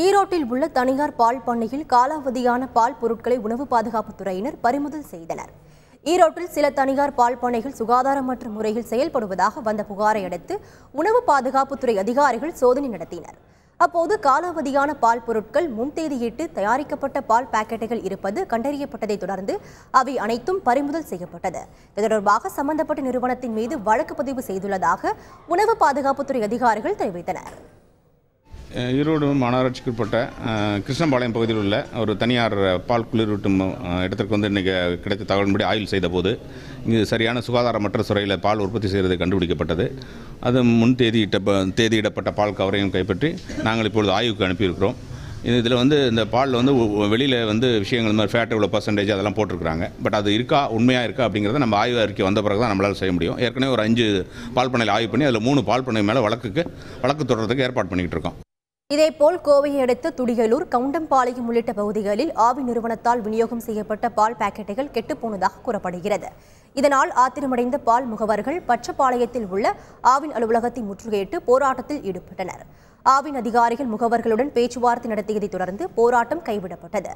ஈரோட்டில் உள்ள தனியார் பால் பண்ணையில் காலாவதியான பால் பொருட்களை உணவு பாதுகாப்புத் துறையினர் பறிமுதல் செய்தனர். ஈரோட்டில் சில தனியார் பால் பண்ணைகள் சுகாதாரமற்ற முறையில் செயல்படுவதாக வந்த புகாரை அடுத்து உணவு பாதுகாப்புத்துறை அதிகாரிகள் சோதனை நடத்தினர். அப்போது காலாவதியான பால் பொருட்கள் முன்தேதியிட்டு தயாரிக்கப்பட்ட பால் பாக்கெட்டுகள் இருப்பது கண்டறியப்பட்டதை தொடர்ந்து அவை அனைத்தும் பறிமுதல் செய்யப்பட்டது. இது தொடர்பாக சம்பந்தப்பட்ட நிறுவனத்தின் மீது வழக்கு பதிவு செய்துள்ளதாக உணவு பாதுகாப்புத்துறை அதிகாரிகள் தெரிவித்தனர். ஈரோடு மாநகராட்சிக்குட்பட்ட கிருஷ்ணபாளையம் பகுதியில் உள்ள ஒரு தனியார் பால் குளிரூட்டும் இடத்திற்கு வந்து இன்றைக்கி கிடைத்த தகவலின்படி ஆய்வு செய்த போது இங்கு சரியான சுகாதாரமற்ற முறையில் பால் உற்பத்தி செய்கிறது கண்டுபிடிக்கப்பட்டது. அது தேதியிடப்பட்ட பால் கவரையும் கைப்பற்றி நாங்கள் இப்பொழுது ஆய்வுக்கு அனுப்பியிருக்கிறோம். இதில் வந்து இந்த பாலில் வந்து வெளியில் வந்து விஷயங்கள் மாதிரி ஃபேட் இவ்வளோ பர்சன்டேஜ் அதெல்லாம் போட்டிருக்கிறாங்க. பட் அது இருக்கா, உண்மையாக இருக்கா அப்படிங்கிறத நம்ம ஆய்வு அறிக்கை வந்த பிறகு தான் நம்மளால் செய்ய முடியும். ஏற்கனவே ஒரு 5 பால் பண்ணையில் ஆய்வு பண்ணி அதில் 3 பால் பண்ணை மேலே வழக்கு தொடர்றதுக்கு ஏற்பாடு பண்ணிக்கிட்டு இருக்கோம். இதேபோல் கோவையை அடுத்த துடியலூர், கவுண்டம்பாளையம் உள்ளிட்ட பகுதிகளில் ஆவி நிறுவனத்தால் விநியோகம் செய்யப்பட்ட பால் பாக்கெட்டுகள் கெட்டுப்போனதாக கூறப்படுகிறது. இதனால் ஆத்திரமடைந்த பால் முகவர்கள் பச்சப்பாளையத்தில் உள்ள ஆவின் அலுவலகத்தை முற்றுகையிட்டு போராட்டத்தில் ஈடுபட்டனர். ஆவின் அதிகாரிகள் முகவர்களுடன் பேச்சுவார்த்தை நடத்தியதை தொடர்ந்து போராட்டம் கைவிடப்பட்டது.